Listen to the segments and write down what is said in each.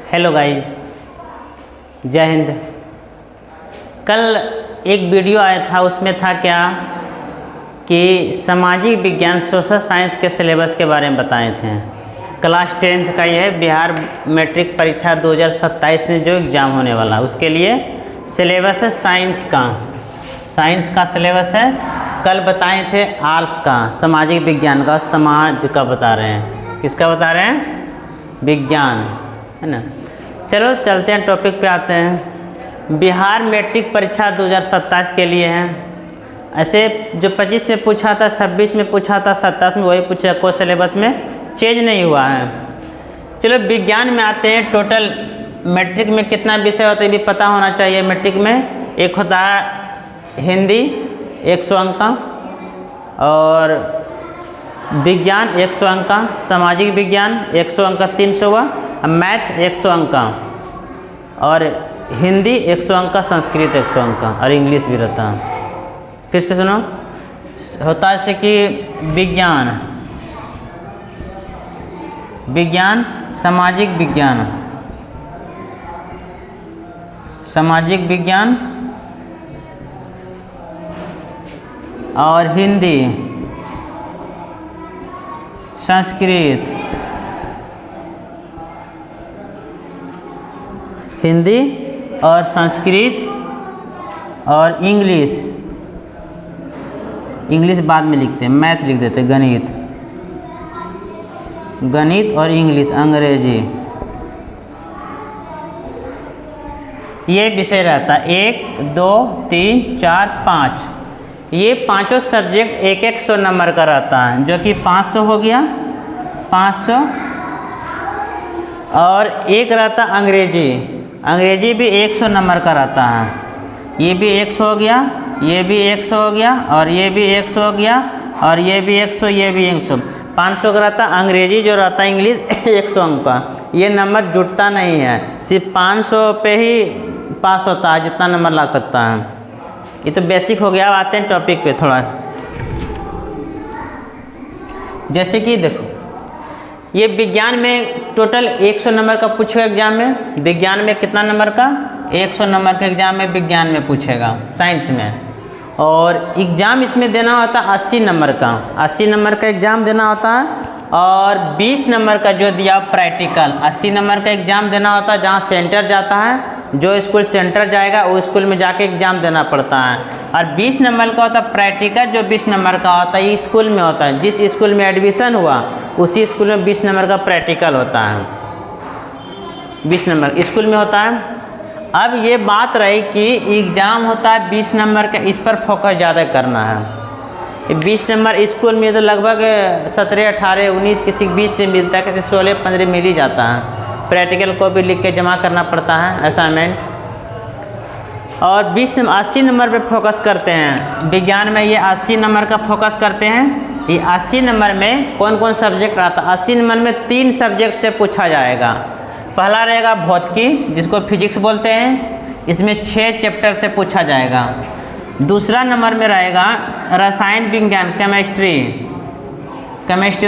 Hello guys, जय हिंद। कल एक वीडियो आया था, उसमें था क्या कि सामाजिक विज्ञान सोशल साइंस के सिलेबस के बारे में बताए थे। क्लास 10th का यह है, बिहार मैट्रिक परीक्षा 2027 में जो एग्ज़ाम होने वाला, उसके लिए सिलेबस है साइंस का सिलेबस है। कल बताए थे आर्ट्स का, सामाजिक विज्ञान का, समाज का बता रहे हैं। किसका बता रहे हैं? विज्ञान, है ना। चलो चलते हैं, टॉपिक पे आते हैं। बिहार मैट्रिक परीक्षा 2027 के लिए है। ऐसे जो 25 में पूछा था, 26 में पूछा था, 27 में वही पूछा, कोई सिलेबस में चेंज नहीं हुआ है। चलो विज्ञान में आते हैं। टोटल मैट्रिक में कितना विषय होता है ये भी पता होना चाहिए। मैट्रिक में एक होता है हिंदी 100 अंक का, और विज्ञान 100 अंक का, सामाजिक विज्ञान 100 अंक का 300 हुआ, मैथ 100 अंक का, और हिंदी 100 अंक का, संस्कृत 100 अंक का, और इंग्लिश भी रहता है। फिर से सुनो, होता है जैसे कि विज्ञान, सामाजिक विज्ञान और हिंदी, संस्कृत, हिंदी और संस्कृत और इंग्लिश बाद में लिखते हैं, मैथ लिख देते हैं, गणित और इंग्लिश, अंग्रेजी, ये विषय रहता है। 1 2 3 4 5, ये पांचों सब्जेक्ट एक 100 नंबर का रहता है, जो कि 500 हो गया, 500। और एक रहता अंग्रेजी भी 100 नंबर का रहता है। ये भी 100 हो गया, ये भी 100 हो गया, और ये भी 100 हो गया, और ये भी 100, ये भी 100। 500 का रहता अंग्रेजी, जो रहता है इंग्लिश 100 अंक का। ये नंबर जुटता नहीं है, सिर्फ 500 पे ही पास होता है, जितना नंबर ला सकता है। ये तो बेसिक हो गया। अब आते हैं टॉपिक पे थोड़ा। जैसे कि देखो, ये विज्ञान में टोटल 100 नंबर का पूछेगा एग्जाम में। विज्ञान में कितना नंबर का? 100 नंबर का एग्जाम में विज्ञान में पूछेगा, साइंस में। और एग्ज़ाम इसमें देना होता है 80 नंबर का, 80 नंबर का एग्ज़ाम देना होता है। और 20 नंबर का जो दिया प्रैक्टिकल, 80 नंबर का एग्ज़ाम देना होता है, जहाँ सेंटर जाता है, जो स्कूल सेंटर जाएगा वो स्कूल में जाके एग्ज़ाम देना पड़ता है। और 20 नंबर का होता है प्रैक्टिकल, जो 20 नंबर का होता है ये स्कूल में होता है। जिस स्कूल में एडमिशन हुआ उसी स्कूल में 20 नंबर का प्रैक्टिकल होता है, 20 नंबर स्कूल में होता है। अब ये बात रही कि एग्ज़ाम होता है 20 नंबर का, इस पर फोकस ज़्यादा करना है। 20 नंबर स्कूल में तो लगभग 17 18 19, किसी 20 से मिलता है, किसी 16 15 मिल ही जाता है। प्रैक्टिकल को भी लिख के जमा करना पड़ता है, असाइनमेंट। और 80 नंबर पे फोकस करते हैं। विज्ञान में ये 80 नंबर का फोकस करते हैं। ये 80 नंबर में कौन कौन सब्जेक्ट आता है? 80 नंबर में 3 सब्जेक्ट से पूछा जाएगा। पहला रहेगा भौतिकी, जिसको फिजिक्स बोलते हैं, इसमें 6 चैप्टर से पूछा जाएगा। दूसरा नंबर में रहेगा रसायन विज्ञान, केमिस्ट्री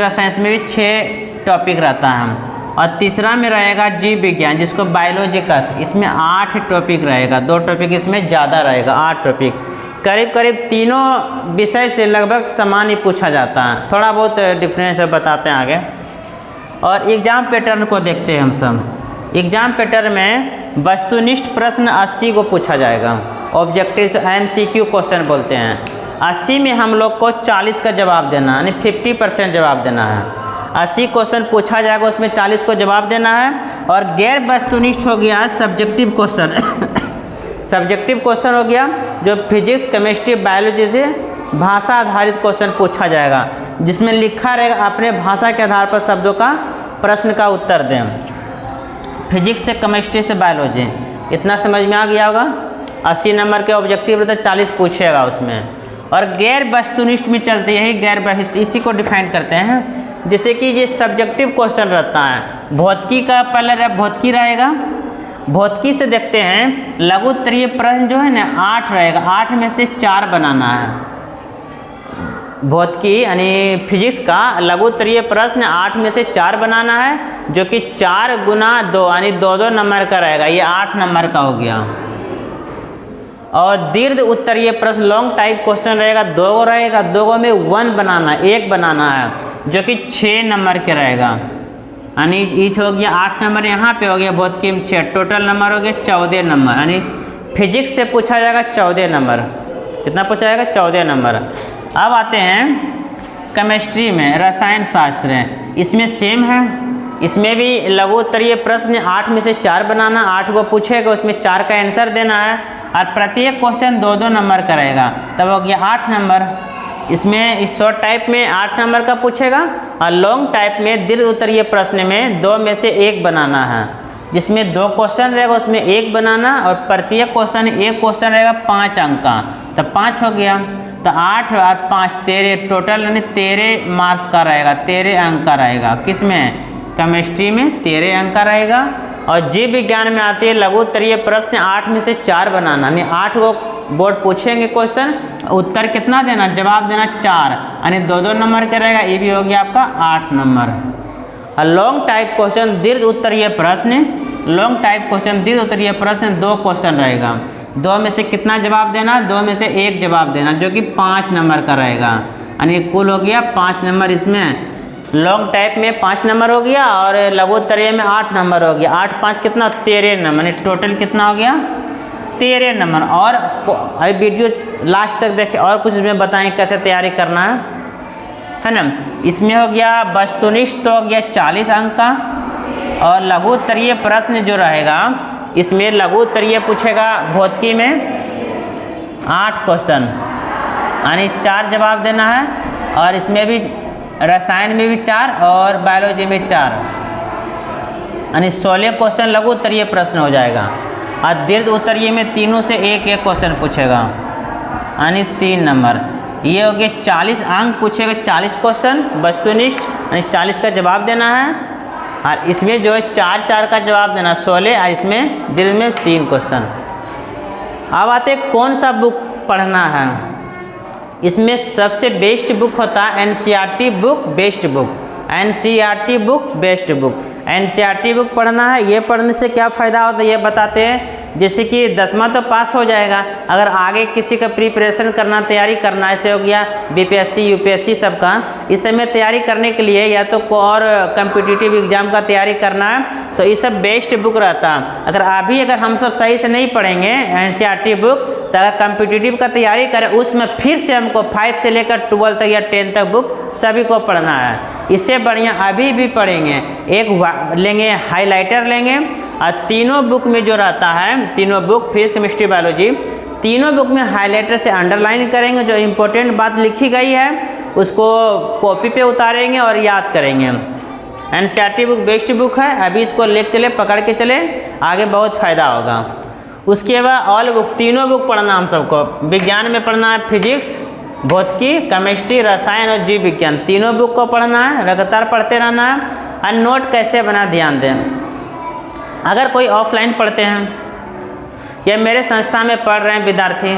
रसायन में भी 6 टॉपिक रहता है। और तीसरा में रहेगा जीव विज्ञान, जिसको बायोलॉजी का, इसमें 8 टॉपिक रहेगा। 2 टॉपिक इसमें ज़्यादा रहेगा, 8 टॉपिक। करीब तीनों विषय से लगभग समान ही पूछा जाता है, थोड़ा बहुत डिफरेंस बताते हैं आगे। और एग्ज़ाम पैटर्न को देखते हैं हम सब। एग्ज़ाम पैटर्न में वस्तुनिष्ठ प्रश्न 80 को पूछा जाएगा। ऑब्जेक्टिव MCQ क्वेश्चन बोलते हैं। 80 में हम लोग को 40 का जवाब देना है, यानी 50% जवाब देना है। 80 क्वेश्चन पूछा जाएगा, उसमें 40 को जवाब देना है। और गैर वस्तुनिष्ठ हो गया सब्जेक्टिव क्वेश्चन सब्जेक्टिव क्वेश्चन हो गया, जो फिजिक्स, केमिस्ट्री, बायोलॉजी से भाषा आधारित क्वेश्चन पूछा जाएगा, जिसमें लिखा रहेगा अपने भाषा के आधार पर शब्दों का प्रश्न का उत्तर दें। फिजिक्स से, केमिस्ट्री से, बायोलॉजी, इतना समझ में आ गया होगा। 80 नंबर के ऑब्जेक्टिव रहता है, 40 पूछेगा उसमें। और गैर वस्तुनिष्ठ में चलते, यही इसी को डिफाइन करते हैं। जैसे कि ये सब्जेक्टिव क्वेश्चन रहता है। भौतिकी का पहले भौतिकी रहेगा। भौतिकी से देखते हैं, लघु उत्तरीय प्रश्न जो है ना 8 रहेगा, 8 में से 4 बनाना है। भौतिकी यानी फिजिक्स का लघु उत्तरीय प्रश्न 8 में से 4 बनाना है, जो कि 4 गुना 2 यानी 2-2 नंबर का रहेगा। ये 8 नंबर का हो गया। और दीर्घ उत्तरीय प्रश्न लॉन्ग टाइप क्वेश्चन रहेगा, 2 गो रहेगा, 2 गो में 1 बनाना, 1 बनाना है, जो कि 6 नंबर के रहेगा। यानी ईच हो गया 8 नंबर, यहाँ पे हो गया भौतिकी में 6, टोटल नंबर हो गया 14 नंबर। यानी फिजिक्स से पूछा जाएगा 14 नंबर। कितना पूछा जाएगा? 14 नंबर। अब आते हैं केमिस्ट्री में, रसायन शास्त्र है, इसमें सेम है। इसमें भी लघु उत्तरीय प्रश्न 8 में से 4 बनाना, 8 को पूछेगा, उसमें 4 का आंसर देना है और प्रत्येक क्वेश्चन 2-2 नंबर का रहेगा, तब हो गया 8 नंबर। इसमें इस शॉर्ट टाइप में 8 नंबर का पूछेगा और लॉन्ग टाइप में दीर्घ उत्तरीय प्रश्न में 2 में से 1 बनाना है, जिसमें 2 क्वेश्चन रहेगा, उसमें 1 बनाना और प्रत्येक क्वेश्चन 1 क्वेश्चन रहेगा 5 अंक का, तब 5 हो गया। तो 8 और 5 13, टोटल यानी 13 मार्क्स का रहेगा, 13 अंक का रहेगा। किसमें? केमिस्ट्री में 13 अंक का रहेगा। और जीव विज्ञान में आती है लघु उत्तरीय प्रश्न 8 में से 4 बनाना, यानी 8 को बोर्ड पूछेंगे क्वेश्चन, उत्तर कितना देना, जवाब देना 4, यानी 2-2 नंबर का रहेगा। ये भी हो गया आपका 8 नंबर। और लॉन्ग टाइप क्वेश्चन दीर्घ उत्तरीय प्रश्न, लॉन्ग टाइप क्वेश्चन दीर्घ उत्तरीय प्रश्न 2 क्वेश्चन रहेगा, 2 में से कितना जवाब देना, 2 में से 1 जवाब देना, जो कि 5 नंबर का रहेगा। यानी कुल हो गया 5 नंबर। इसमें लॉन्ग टाइप में 5 नंबर हो गया और लघु उत्तरीय में 8 नंबर हो गया। 8-5 कितना, 13 नंबर, यानी टोटल कितना हो गया, 13 नंबर। और अभी वीडियो लास्ट तक देखें और कुछ इसमें बताएं कैसे तैयारी करना है ना। इसमें हो गया वस्तुनिष्ठ तो हो गया 40 अंक का। और लघु उत्तरीय प्रश्न जो रहेगा, इसमें लघु उत्तरीय पूछेगा भौतिकी में 8 क्वेश्चन, यानी 4 जवाब देना है। और इसमें भी रसायन में भी 4 और बायोलॉजी में 4, यानी 16 क्वेश्चन लघु उत्तरीय प्रश्न हो जाएगा। और दीर्घ उत्तरीय में तीनों से 1-1 क्वेश्चन पूछेगा, यानी 3 नंबर। ये हो गया 40 अंक पूछेगा, 40 क्वेश्चन वस्तुनिष्ठ, यानी 40 का जवाब देना है। और इसमें जो है 4-4 का जवाब देना, 16, और इसमें दीर्घ में 3 क्वेश्चन। अब आते कौन सा बुक पढ़ना है। इसमें सबसे बेस्ट बुक होता है NCERT book, best book, NCERT book, best book. NCERT book पढ़ना है। ये पढ़ने से क्या फ़ायदा होता है ये बताते हैं। जैसे कि 10वां तो पास हो जाएगा, अगर आगे किसी का प्रिपरेशन करना, तैयारी करना, ऐसे हो गया बीपीएससी यूपीएससी सबका, इस समय तैयारी करने के लिए या तो और कम्पिटिटिव एग्जाम का तैयारी करना है, तो ये सब बेस्ट बुक रहता है। अगर हम सब सही से नहीं पढ़ेंगे एनसीईआरटी बुक, तो अगर कम्पिटिटिव का तैयारी करें, उसमें फिर से हमको 5 से लेकर 12 तक या 10 तक बुक सभी को पढ़ना है। इससे बढ़िया अभी भी पढ़ेंगे, एक लेंगे हाइलाइटर लेंगे, और तीनों बुक में जो रहता है, तीनों बुक फिजिक्स केमिस्ट्री बायोलॉजी, तीनों बुक में हाइलाइटर से अंडरलाइन करेंगे, जो इम्पोर्टेंट बात लिखी गई है उसको कॉपी पे उतारेंगे और याद करेंगे। एनसीईआरटी बुक बेस्ट बुक है, अभी इसको ले चले, पकड़ के चले, आगे बहुत फ़ायदा होगा। उसके बाद ऑल बुक, तीनों बुक पढ़ना हम सबको। विज्ञान में पढ़ना है फिजिक्स, भौतिकी, केमिस्ट्री, रसायन और जीव विज्ञान, तीनों बुक को पढ़ना है, लगातार पढ़ते रहना है। और नोट कैसे बना ध्यान दें। अगर कोई ऑफलाइन पढ़ते हैं या मेरे संस्था में पढ़ रहे हैं विद्यार्थी,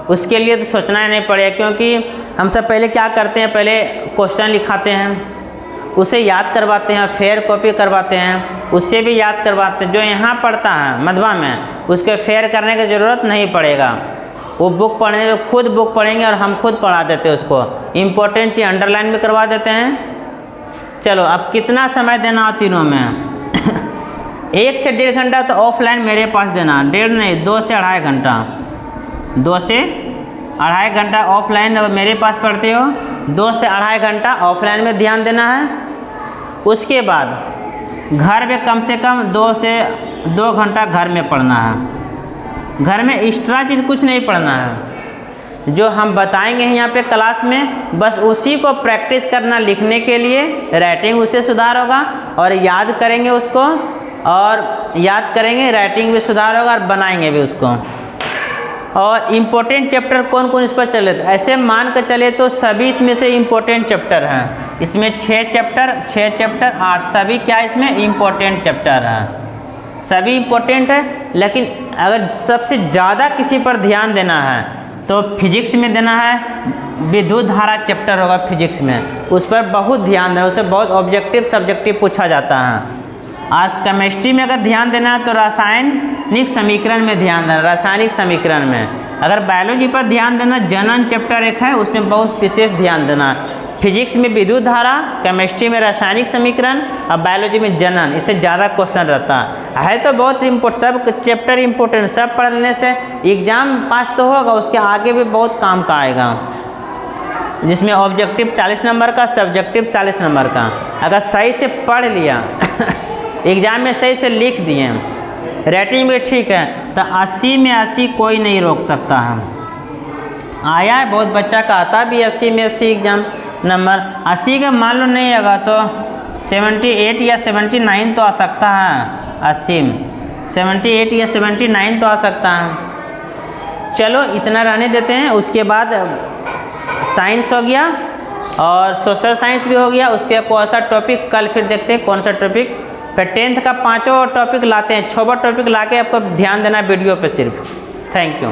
उसके लिए तो सोचना ही नहीं पड़ेगा, क्योंकि हम सब पहले क्या करते हैं, पहले क्वेश्चन लिखाते हैं, उसे याद करवाते हैं, फेयर कॉपी करवाते हैं, उससे भी याद करवाते हैं। जो यहाँ पढ़ता है मधवा में, उसको फेयर करने की ज़रूरत नहीं पड़ेगा। वो बुक पढ़ने में खुद बुक पढ़ेंगे और हम खुद पढ़ा देते हैं उसको। इम्पोर्टेंट चीज़ अंडरलाइन भी करवा देते हैं। चलो अब कितना समय देना हो तीनों में 1 से 1.5 घंटा तो ऑफलाइन मेरे पास देना, 1.5 नहीं 2 से 2.5 घंटा, 2 से 2.5 घंटा ऑफलाइन अगर मेरे पास पढ़ते हो, 2 से 2.5 घंटा ऑफलाइन में ध्यान देना है। उसके बाद घर में कम से कम 2 से 2 घंटा घर में पढ़ना है। घर में एक्स्ट्रा चीज़ कुछ नहीं पढ़ना है, जो हम बताएंगे यहाँ पे क्लास में, बस उसी को प्रैक्टिस करना लिखने के लिए, राइटिंग उससे सुधार होगा और याद करेंगे उसको, और याद करेंगे राइटिंग भी सुधार होगा और बनाएंगे भी उसको। और इम्पोर्टेंट चैप्टर कौन कौन इस पर चले, तो ऐसे मान कर चले तो सभी इसमें से इम्पोर्टेंट चैप्टर हैं। इसमें 6 चैप्टर 8, सभी क्या इसमें इम्पोर्टेंट चैप्टर है, सभी इम्पोर्टेंट है। लेकिन अगर सबसे ज़्यादा किसी पर ध्यान देना है तो फिजिक्स में देना है, विद्युत धारा चैप्टर होगा फिजिक्स में, उस पर बहुत ध्यान देना, उससे बहुत ऑब्जेक्टिव सब्जेक्टिव पूछा जाता है। और केमिस्ट्री में अगर ध्यान देना है तो रासायनिक समीकरण में ध्यान देना, रासायनिक समीकरण में। अगर बायोलॉजी पर ध्यान देना, जनन चैप्टर एक है, उसमें बहुत विशेष ध्यान देना। फिजिक्स में विद्युत धारा, केमिस्ट्री में रासायनिक समीकरण और बायोलॉजी में जनन, इससे ज़्यादा क्वेश्चन रहता है। तो बहुत इम्पोर्टेंट, सब चैप्टर इम्पोर्टेंट, सब पढ़ने से एग्जाम पास तो होगा, उसके आगे भी बहुत काम का आएगा, जिसमें ऑब्जेक्टिव 40 नंबर का, सब्जेक्टिव 40 नंबर का। अगर सही से पढ़ लिया एग्जाम में सही से लिख दिए, रेटिंग भी ठीक है, तो 80 में 80 कोई नहीं रोक सकता है। आया है बहुत बच्चा का आता भी 80 में 80 एग्जाम नंबर। 80 का मान लो नहीं आएगा तो 78 या 79 तो आ सकता है। 80 78 या 79 तो आ सकता है। चलो इतना रहने देते हैं। उसके बाद साइंस हो गया और सोशल साइंस भी हो गया। उसके कौन सा टॉपिक कल फिर देखते हैं, कौन सा टॉपिक। फिर 10th का 5वां टॉपिक लाते हैं, 6वां टॉपिक लाके आपको ध्यान देना वीडियो पे सिर्फ। Thank you.